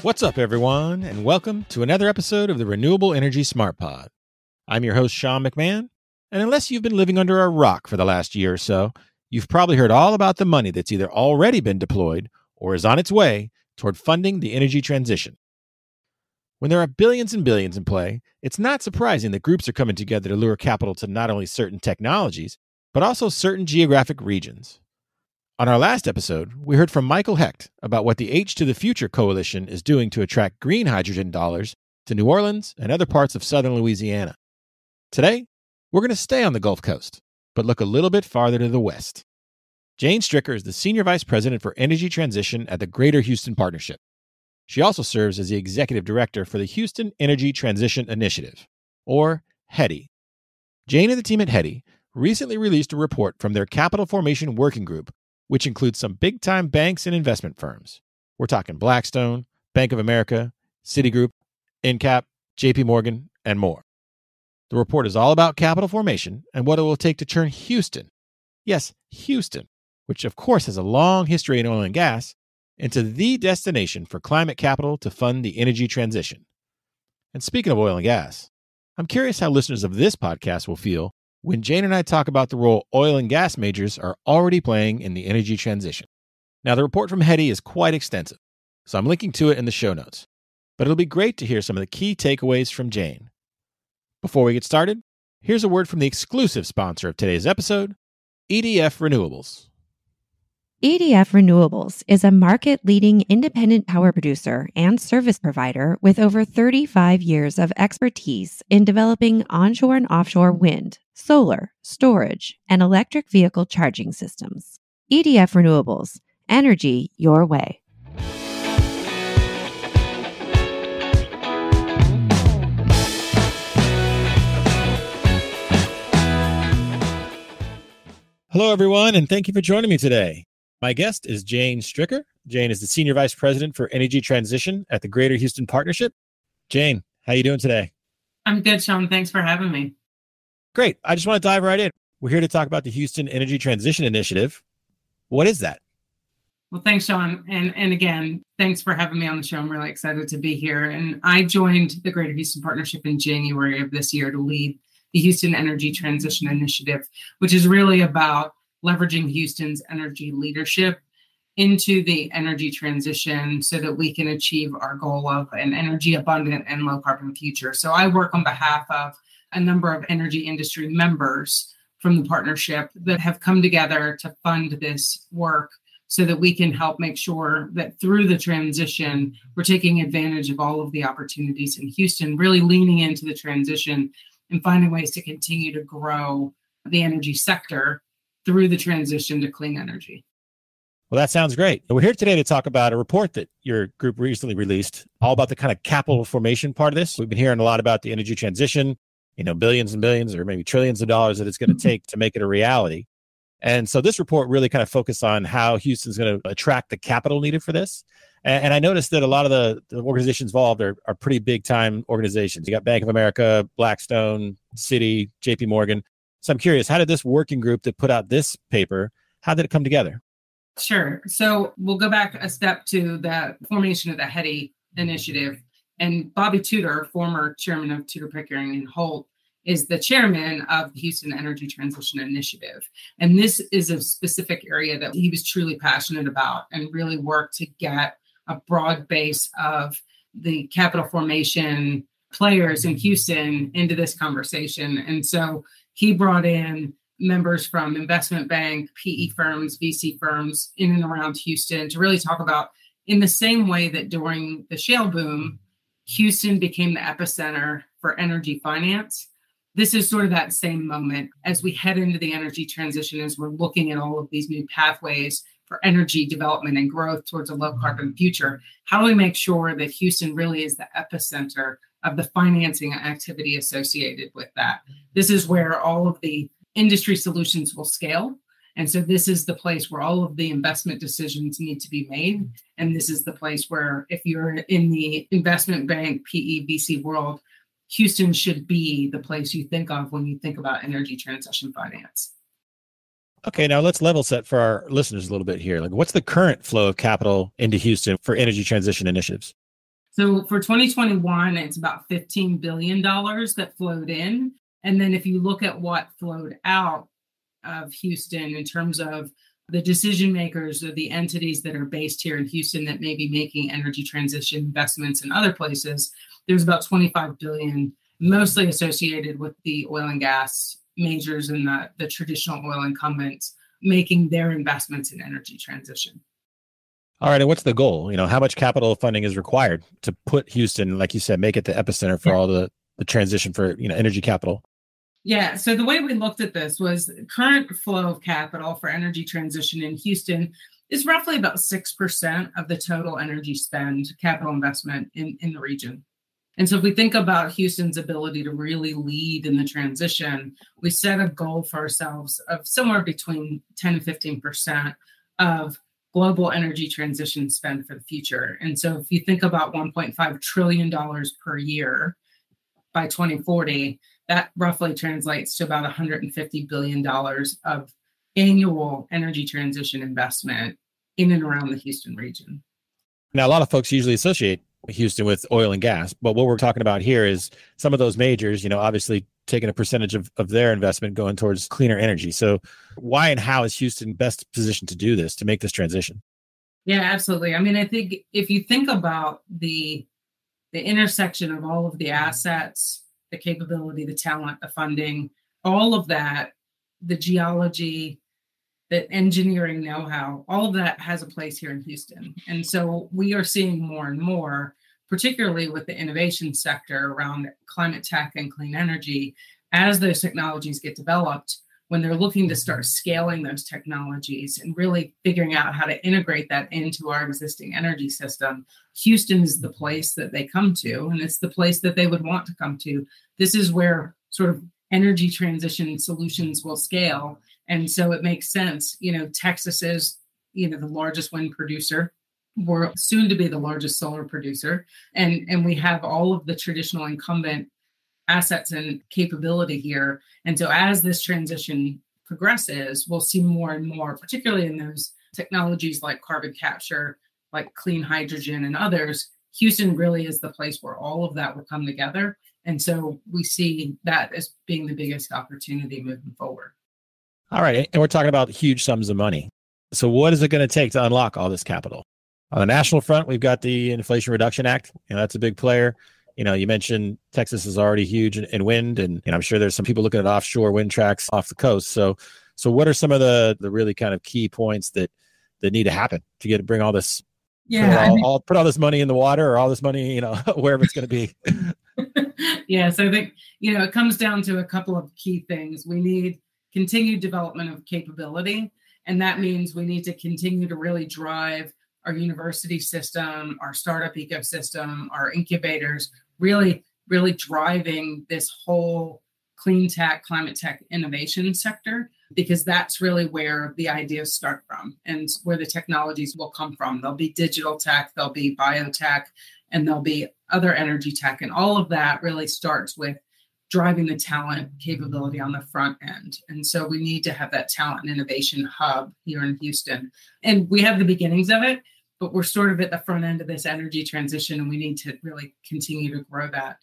What's up, everyone, and welcome to another episode of the Renewable Energy Smart Pod. I'm your host, Sean McMahon, and unless you've been living under a rock for the last year or so, you've probably heard all about the money that's either already been deployed or is on its way toward funding the energy transition. When there are billions and billions in play, it's not surprising that groups are coming together to lure capital to not only certain technologies, but also certain geographic regions. On our last episode, we heard from Michael Hecht about what the H to the Future Coalition is doing to attract green hydrogen dollars to New Orleans and other parts of southern Louisiana. Today, we're going to stay on the Gulf Coast, but look a little bit farther to the west. Jane Stricker is the Senior Vice President for Energy Transition at the Greater Houston Partnership. She also serves as the Executive Director for the Houston Energy Transition Initiative, or HETI. Jane and the team at HETI recently released a report from their Capital Formation Working Group, which includes some big-time banks and investment firms. We're talking Blackstone, Bank of America, Citigroup, INCAP, JP Morgan, and more. The report is all about capital formation and what it will take to turn Houston, yes, Houston, which of course has a long history in oil and gas, into the destination for climate capital to fund the energy transition. And speaking of oil and gas, I'm curious how listeners of this podcast will feel when Jane and I talk about the role oil and gas majors are already playing in the energy transition. Now, the report from HETI is quite extensive, so I'm linking to it in the show notes, but it'll be great to hear some of the key takeaways from Jane. Before we get started, here's a word from the exclusive sponsor of today's episode, EDF Renewables. EDF Renewables is a market-leading independent power producer and service provider with over 35 years of expertise in developing onshore and offshore wind, solar, storage, and electric vehicle charging systems. EDF Renewables, energy your way. Hello, everyone, and thank you for joining me today. My guest is Jane Stricker. Jane is the Senior Vice President for Energy Transition at the Greater Houston Partnership. Jane, how you doing today? I'm good, Sean. Thanks for having me. Great. I just want to dive right in. We're here to talk about the Houston Energy Transition Initiative. What is that? Well, thanks, Sean. And again, thanks for having me on the show. I'm really excited to be here. And I joined the Greater Houston Partnership in January of this year to lead the Houston Energy Transition Initiative, which is really about leveraging Houston's energy leadership into the energy transition so that we can achieve our goal of an energy abundant and low carbon future. So I work on behalf of a number of energy industry members from the partnership that have come together to fund this work so that we can help make sure that through the transition, we're taking advantage of all of the opportunities in Houston, really leaning into the transition and finding ways to continue to grow the energy sector through the transition to clean energy. Well, that sounds great. We're here today to talk about a report that your group recently released, all about the kind of capital formation part of this. We've been hearing a lot about the energy transition, billions and billions or maybe trillions of dollars that it's going to take to make it a reality. And so this report really kind of focused on how Houston's going to attract the capital needed for this. And I noticed that a lot of the organizations involved are pretty big time organizations. You got Bank of America, Blackstone, Citi, JP Morgan. So I'm curious, how did this working group that put out this paper, how did it come together? Sure. So we'll go back a step to the formation of the HETI initiative. And Bobby Tudor, former chairman of Tudor, Pickering and Holt, is the chairman of the Houston Energy Transition Initiative. And this is a specific area that he was truly passionate about and really worked to get a broad base of the capital formation players in Houston into this conversation. And so he brought in members from investment bank, PE firms, VC firms in and around Houston to really talk about, in the same way that during the shale boom, Houston became the epicenter for energy finance. This is sort of that same moment as we head into the energy transition, as we're looking at all of these new pathways for energy development and growth towards a low carbon future. How do we make sure that Houston really is the epicenter of the financing activity associated with that? This is where all of the industry solutions will scale. And so this is the place where all of the investment decisions need to be made. And this is the place where, if you're in the investment bank, PE, VC world, Houston should be the place you think of when you think about energy transition finance. Okay, now let's level set for our listeners a little bit here. Like, what's the current flow of capital into Houston for energy transition initiatives? So for 2021, it's about $15 billion that flowed in. And then if you look at what flowed out of Houston in terms of the decision makers or the entities that are based here in Houston that may be making energy transition investments in other places, there's about 25 billion, mostly associated with the oil and gas majors and the traditional oil incumbents making their investments in energy transition. All right. And what's the goal? How much capital funding is required to put Houston, like you said, make it the epicenter for all the transition for, energy capital? Yeah. So the way we looked at this was current flow of capital for energy transition in Houston is roughly about 6% of the total energy spend, capital investment in the region. And so if we think about Houston's ability to really lead in the transition, we set a goal for ourselves of somewhere between 10 and 15% of global energy transition spend for the future. And so if you think about $1.5 trillion per year by 2040, that roughly translates to about $150 billion of annual energy transition investment in and around the Houston region. Now, a lot of folks usually associate Houston with oil and gas, but what we're talking about here is some of those majors, obviously taking a percentage of their investment going towards cleaner energy. So why and how is Houston best positioned to do this, to make this transition? Yeah, absolutely. I mean, I think if you think about the intersection of all of the assets, the capability, the talent, the funding, all of that, the geology, the engineering know-how, all of that has a place here in Houston. And so we are seeing more and more, particularly with the innovation sector around climate tech and clean energy, as those technologies get developed, when they're looking to start scaling those technologies and really figuring out how to integrate that into our existing energy system, Houston is the place that they come to, and it's the place that they would want to come to. This is where sort of energy transition solutions will scale. And so it makes sense. Texas is, the largest wind producer. We're soon to be the largest solar producer. And we have all of the traditional incumbent assets and capability here. And so as this transition progresses, we'll see more and more, particularly in those technologies like carbon capture, like clean hydrogen and others. Houston really is the place where all of that will come together. And so we see that as being the biggest opportunity moving forward. All right. And we're talking about huge sums of money. So what is it going to take to unlock all this capital? On the national front, we've got the Inflation Reduction Act. That's a big player. You mentioned Texas is already huge in wind, and I'm sure there's some people looking at offshore wind tracks off the coast. So what are some of the really kind of key points that need to happen to bring all this, put all this money in the water, or all this money, wherever it's going to be? Yeah. So I think, it comes down to a couple of key things. We need continued development of capability. And that means we need to continue to really drive our university system, our startup ecosystem, our incubators, really, really driving this whole clean tech, climate tech innovation sector, because that's really where the ideas start from and where the technologies will come from. There'll be digital tech, there'll be biotech, and there'll be other energy tech. And all of that really starts with driving the talent capability on the front end. And so we need to have that talent and innovation hub here in Houston. And we have the beginnings of it, but we're sort of at the front end of this energy transition, and we need to really continue to grow that.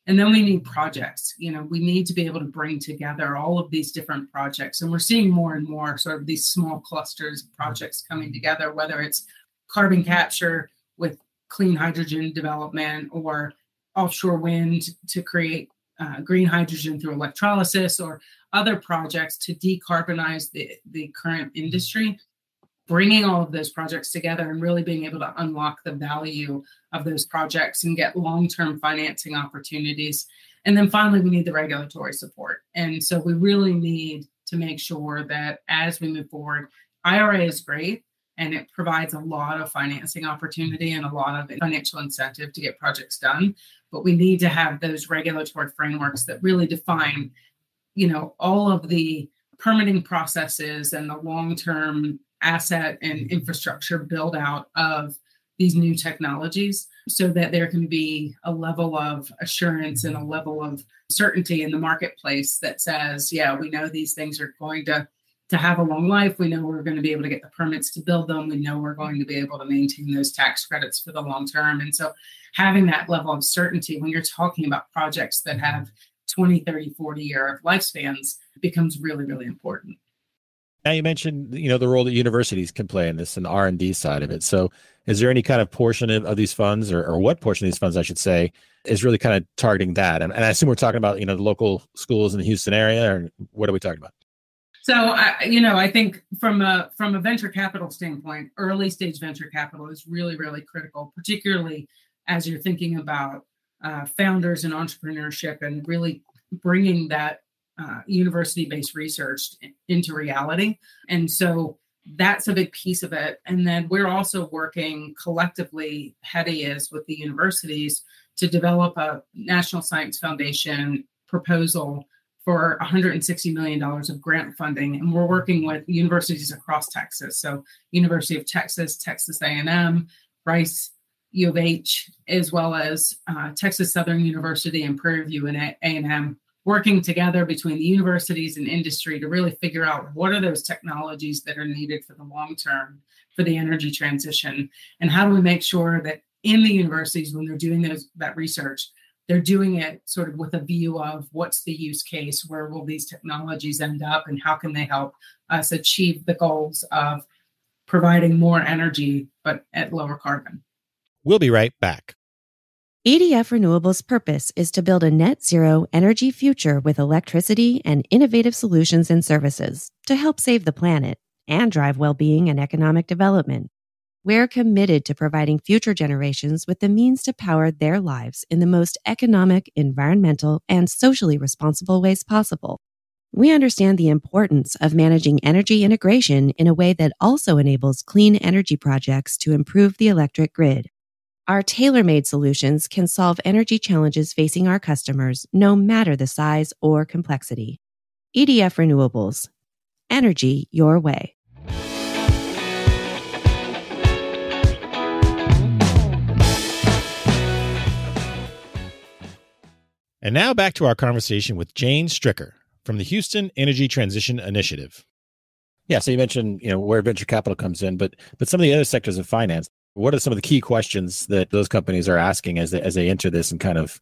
And then we need projects. We need to be able to bring together all of these different projects. And we're seeing more and more sort of these small clusters of projects coming together, whether it's carbon capture with clean hydrogen development, or offshore wind to create green hydrogen through electrolysis, or other projects to decarbonize the current industry. Bringing all of those projects together and really being able to unlock the value of those projects and get long-term financing opportunities. And then finally, we need the regulatory support. And so we really need to make sure that as we move forward, IRA is great, and it provides a lot of financing opportunity and a lot of financial incentive to get projects done. But we need to have those regulatory frameworks that really define, all of the permitting processes and the long-term asset and infrastructure build out of these new technologies, so that there can be a level of assurance and a level of certainty in the marketplace that says, yeah, we know these things are going to to have a long life. We know we're going to be able to get the permits to build them. We know we're going to be able to maintain those tax credits for the long term. And so having that level of certainty when you're talking about projects that have 20, 30, 40-year lifespans becomes really, really important. Now you mentioned, the role that universities can play in this and the R&D side of it. So is there any kind of portion of these funds or what portion of these funds, I should say, is really kind of targeting that? And I assume we're talking about, the local schools in the Houston area, or what are we talking about? So, I think from a venture capital standpoint, early stage venture capital is really, really critical, particularly as you're thinking about founders and entrepreneurship and really bringing that university-based research into reality. And so that's a big piece of it. And then we're also working collectively, HEDI is, with the universities to develop a National Science Foundation proposal for $160 million of grant funding. And we're working with universities across Texas. So University of Texas, Texas A&M, Rice, U of H, as well as Texas Southern University and Prairie View and A&M, working together between the universities and industry to really figure out what are those technologies that are needed for the long term for the energy transition, and how do we make sure that in the universities, when they're doing that research, they're doing it sort of with a view of what's the use case, where will these technologies end up, and how can they help us achieve the goals of providing more energy, but at lower carbon. We'll be right back. EDF Renewables' purpose is to build a net zero energy future with electricity and innovative solutions and services to help save the planet and drive well-being and economic development. We're committed to providing future generations with the means to power their lives in the most economic, environmental, and socially responsible ways possible. We understand the importance of managing energy integration in a way that also enables clean energy projects to improve the electric grid. Our tailor-made solutions can solve energy challenges facing our customers, no matter the size or complexity. EDF Renewables. Energy your way. And now back to our conversation with Jane Stricker from the Houston Energy Transition Initiative. Yeah, so you mentioned, where venture capital comes in, but some of the other sectors of finance, what are some of the key questions that those companies are asking as they enter this and kind of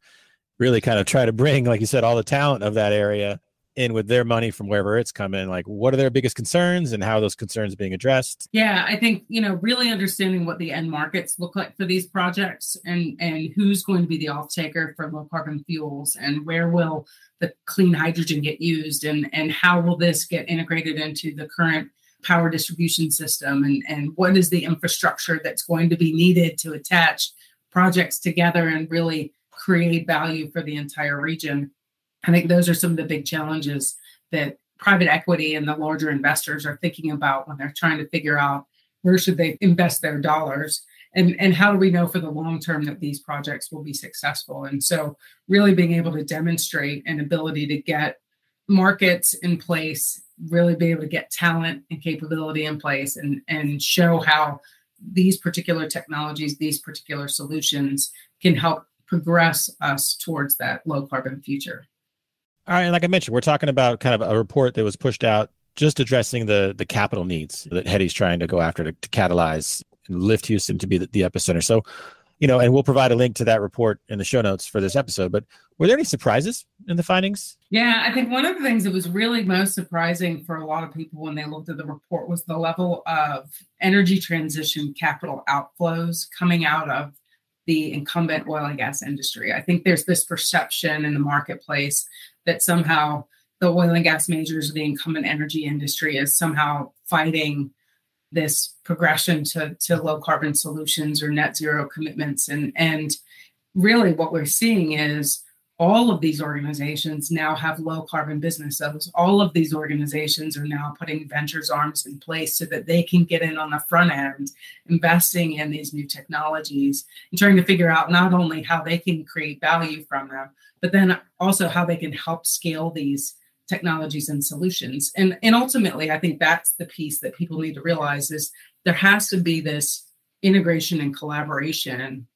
try to bring, like you said, all the talent of that area in with their money from wherever it's coming? Like, what are their biggest concerns and how are those concerns being addressed? Yeah, I think, really understanding what the end markets look like for these projects and who's going to be the off-taker for low carbon fuels, and where will the clean hydrogen get used, and how will this get integrated into the current power distribution system, and what is the infrastructure that's going to be needed to attach projects together and really create value for the entire region. I think those are some of the big challenges that private equity and the larger investors are thinking about when they're trying to figure out where should they invest their dollars, and how do we know for the long term that these projects will be successful. And so really being able to demonstrate an ability to get markets in place, really be able to get talent and capability in place, and show how these particular technologies, these particular solutions can help progress us towards that low carbon future. All right. And like I mentioned, we're talking about kind of a report that was pushed out just addressing the capital needs that HEDI's trying to go after to catalyze and lift Houston to be the epicenter. So, and we'll provide a link to that report in the show notes for this episode. But were there any surprises in the findings? Yeah, I think one of the things that was really most surprising for a lot of people when they looked at the report was the level of energy transition capital outflows coming out of the incumbent oil and gas industry. I think there's this perception in the marketplace that somehow the oil and gas majors, the incumbent energy industry, is somehow fighting this progression to low carbon solutions or net zero commitments. And really what we're seeing is all of these organizations now have low carbon businesses. All of these organizations are now putting ventures arms in place so that they can get in on the front end, investing in these new technologies and trying to figure out not only how they can create value from them, but then also how they can help scale these technologies and solutions. And ultimately, I think that's the piece that people need to realize is there has to be this integration and collaboration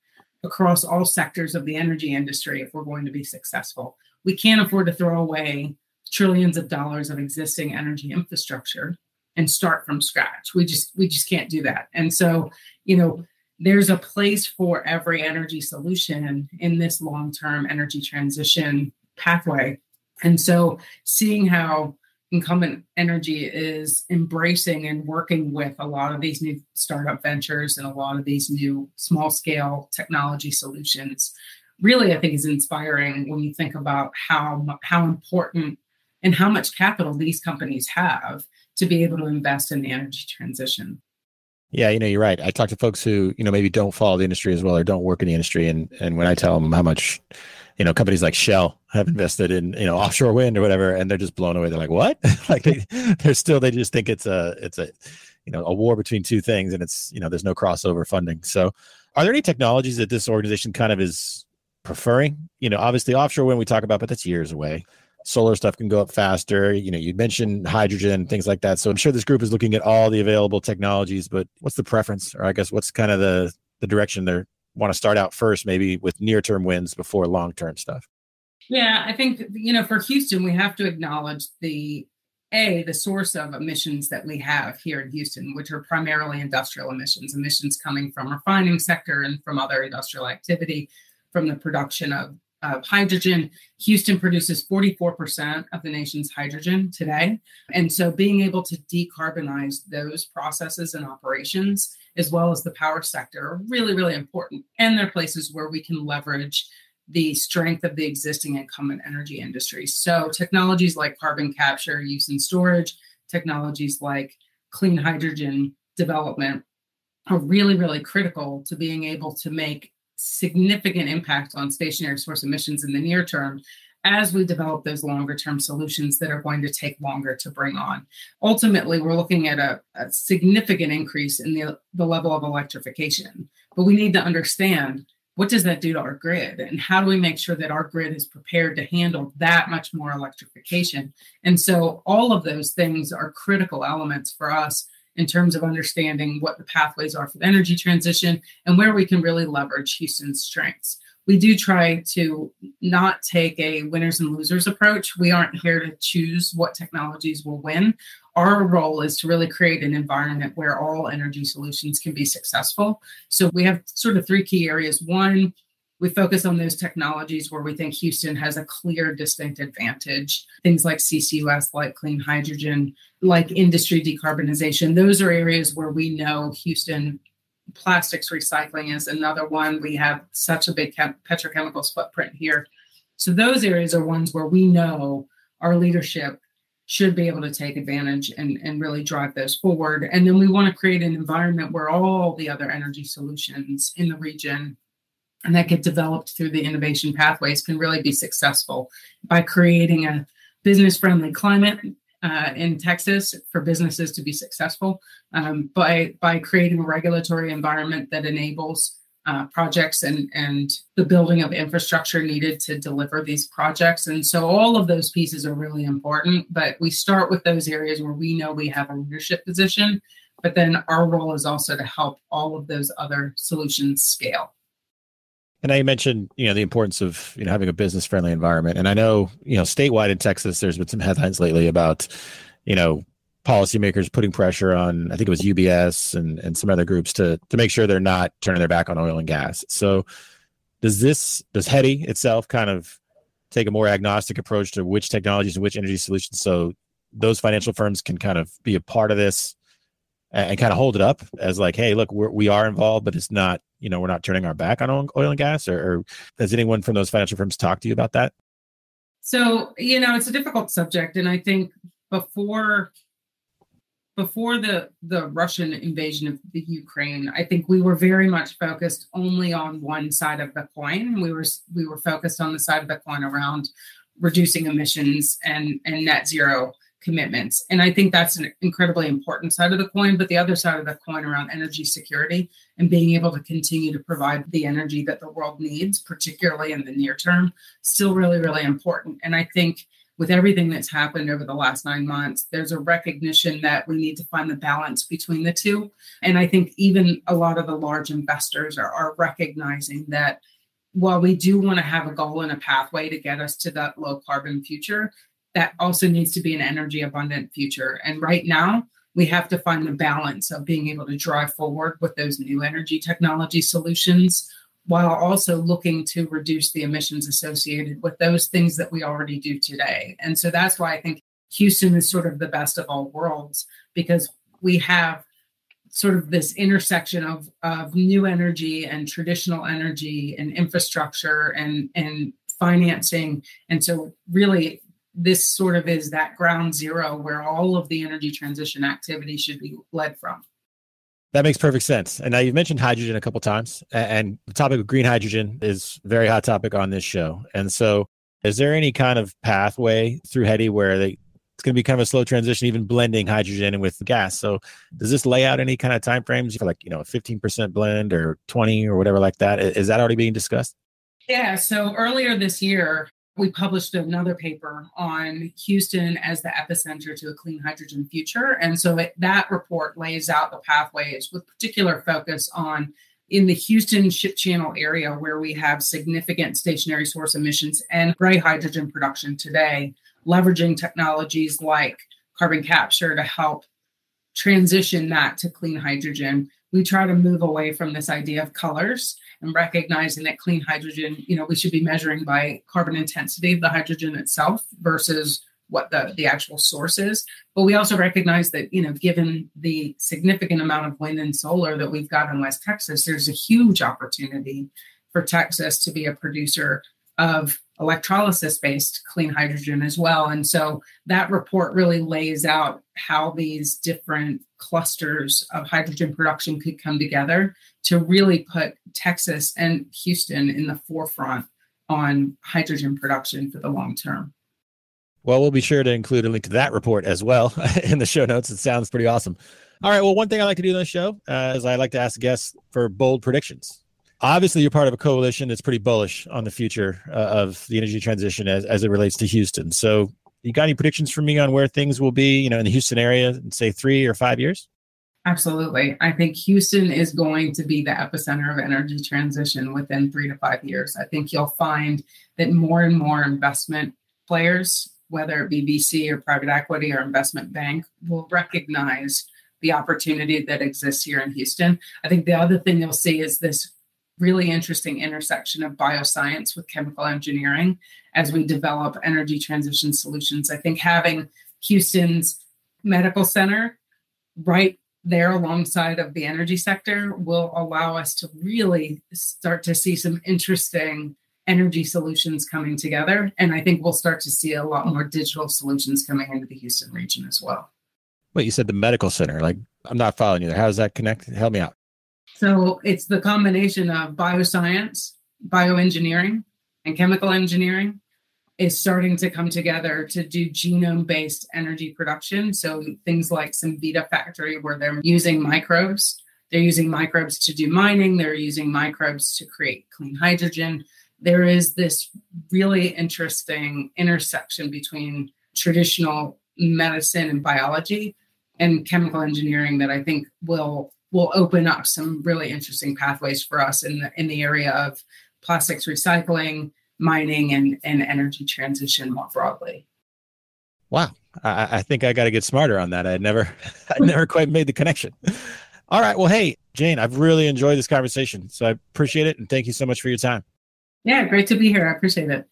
across all sectors of the energy industry if we're going to be successful. We can't afford to throw away trillions of dollars of existing energy infrastructure. and start from scratch. We just can't do that. And so, there's a place for every energy solution in this long-term energy transition pathway. And so seeing how incumbent energy is embracing and working with a lot of these new startup ventures and a lot of these new small-scale technology solutions really, I think, is inspiring when you think about how important and how much capital these companies have to be able to invest in the energy transition. Yeah, you're right. I talk to folks who, maybe don't follow the industry as well or don't work in the industry. And when I tell them how much, companies like Shell have invested in, offshore wind or whatever, and they're just blown away. They're like, what? Like they just think it's a war between two things, and it's, there's no crossover funding. So are there any technologies that this organization kind of is preferring? Obviously offshore wind we talk about, but that's years away. Solar stuff can go up faster. You mentioned hydrogen, things like that. So I'm sure this group is looking at all the available technologies, but what's the preference? Or I guess what's kind of the direction they want to start out first, maybe with near-term wins before long-term stuff? Yeah, I think, for Houston, we have to acknowledge the source of emissions that we have here in Houston, which are primarily industrial emissions coming from refining sector and from other industrial activity, from the production of hydrogen. Houston produces 44% of the nation's hydrogen today. And so being able to decarbonize those processes and operations, as well as the power sector, are really, really important. And they're places where we can leverage the strength of the existing incumbent energy industry. So technologies like carbon capture, use and storage, technologies like clean hydrogen development are really, really critical to being able to make significant impact on stationary source emissions in the near term as we develop those longer term solutions that are going to take longer to bring on. Ultimately, we're looking at a significant increase in the level of electrification, but we need to understand, what does that do to our grid? And how do we make sure that our grid is prepared to handle that much more electrification? And so all of those things are critical elements for us in terms of understanding what the pathways are for the energy transition and where we can really leverage Houston's strengths. We do try to not take a winners and losers approach. We aren't here to choose what technologies will win. Our role is to really create an environment where all energy solutions can be successful. So we have sort of three key areas. One, we focus on those technologies where we think Houston has a clear, distinct advantage. Things like CCUS, like clean hydrogen, like industry decarbonization. Those are areas where we know Houston. Plastics recycling is another one. We have such a big petrochemicals footprint here. So those areas are ones where we know our leadership should be able to take advantage and really drive those forward. And then we want to create an environment where all the other energy solutions in the region and that get developed through the innovation pathways can really be successful by creating a business-friendly climate in Texas for businesses to be successful, by creating a regulatory environment that enables projects and the building of infrastructure needed to deliver these projects. And so all of those pieces are really important, but we start with those areas where we know we have a leadership position, but then our role is also to help all of those other solutions scale. And I mentioned, the importance of, having a business-friendly environment. And I know, statewide in Texas, there's been some headlines lately about, policymakers putting pressure on, I think it was UBS and some other groups to make sure they're not turning their back on oil and gas. So does HEDI itself kind of take a more agnostic approach to which technologies and which energy solutions, so those financial firms can kind of be a part of this and kind of hold it up as like, hey, look, we are involved, but it's not, we're not turning our back on oil and gas? Or has anyone from those financial firms talked to you about that? So, it's a difficult subject. And I think before the Russian invasion of the Ukraine, I think we were very much focused only on one side of the coin. We were focused on the side of the coin around reducing emissions and net zero commitments. And I think that's an incredibly important side of the coin, but the other side of the coin around energy security and being able to continue to provide the energy that the world needs, particularly in the near term, still really, really important. And I think with everything that's happened over the last 9 months, there's a recognition that we need to find the balance between the two. And I think even a lot of the large investors are recognizing that while we do want to have a goal and a pathway to get us to that low carbon future, that also needs to be an energy abundant future. And right now, we have to find the balance of being able to drive forward with those new energy technology solutions while also looking to reduce the emissions associated with those things that we already do today. And so that's why I think Houston is sort of the best of all worlds, because we have sort of this intersection of new energy and traditional energy and infrastructure and financing. And so really, this sort of is that ground zero where all of the energy transition activity should be led from. That makes perfect sense. And now you've mentioned hydrogen a couple of times, and the topic of green hydrogen is a very hot topic on this show. And so is there any kind of pathway through HEDI where it's going to be kind of a slow transition, even blending hydrogen with gas? So does this lay out any kind of timeframes for, like, a 15% blend or 20 or whatever like that? Is that already being discussed? Yeah. So earlier this year, we published another paper on Houston as the epicenter to a clean hydrogen future. And so that report lays out the pathways with particular focus on in the Houston Ship Channel area, where we have significant stationary source emissions and gray hydrogen production today, leveraging technologies like carbon capture to help transition that to clean hydrogen. We try to move away from this idea of colors and recognizing that clean hydrogen, we should be measuring by carbon intensity of the hydrogen itself versus what the actual source is. But we also recognize that, given the significant amount of wind and solar that we've got in West Texas, there's a huge opportunity for Texas to be a producer of electrolysis-based clean hydrogen as well. And so that report really lays out how these different clusters of hydrogen production could come together to really put Texas and Houston in the forefront on hydrogen production for the long term. Well, we'll be sure to include a link to that report as well in the show notes. It sounds pretty awesome. All right. Well, one thing I like to do on the show is I like to ask guests for bold predictions. Obviously, you're part of a coalition that's pretty bullish on the future of the energy transition as it relates to Houston. So you got any predictions for me on where things will be, in the Houston area in, say, 3 or 5 years? Absolutely. I think Houston is going to be the epicenter of energy transition within 3 to 5 years. I think you'll find that more and more investment players, whether it be VC or private equity or investment bank, will recognize the opportunity that exists here in Houston. I think the other thing you'll see is this really interesting intersection of bioscience with chemical engineering as we develop energy transition solutions. I think having Houston's medical center right there alongside of the energy sector will allow us to really start to see some interesting energy solutions coming together. And I think we'll start to see a lot more digital solutions coming into the Houston region as well. Wait, you said the medical center. I'm not following you there. How does that connect? Help me out. So it's the combination of bioscience, bioengineering, and chemical engineering is starting to come together to do genome-based energy production. So things like Cemvita factory, where they're using microbes. They're using microbes to do mining. They're using microbes to create clean hydrogen. There is this really interesting intersection between traditional medicine and biology and chemical engineering that I think will open up some really interesting pathways for us in the area of plastics recycling, mining, and energy transition more broadly. Wow. I think I got to get smarter on that. I never quite made the connection. All right. Well, hey, Jane, I've really enjoyed this conversation. So I appreciate it. And thank you so much for your time. Yeah, great to be here. I appreciate it.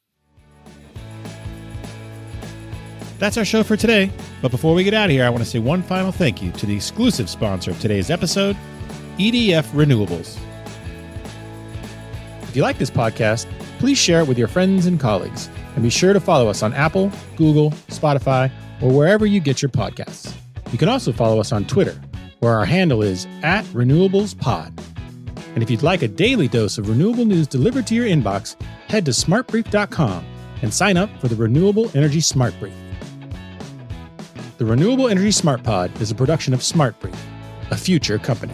That's our show for today. But before we get out of here, I want to say one final thank you to the exclusive sponsor of today's episode, EDF Renewables. If you like this podcast, please share it with your friends and colleagues. And be sure to follow us on Apple, Google, Spotify, or wherever you get your podcasts. You can also follow us on Twitter, where our handle is @RenewablesPod. And if you'd like a daily dose of renewable news delivered to your inbox, head to smartbrief.com and sign up for the Renewable Energy Smart Brief. The Renewable Energy Smart Pod is a production of Smart Brief, a future company.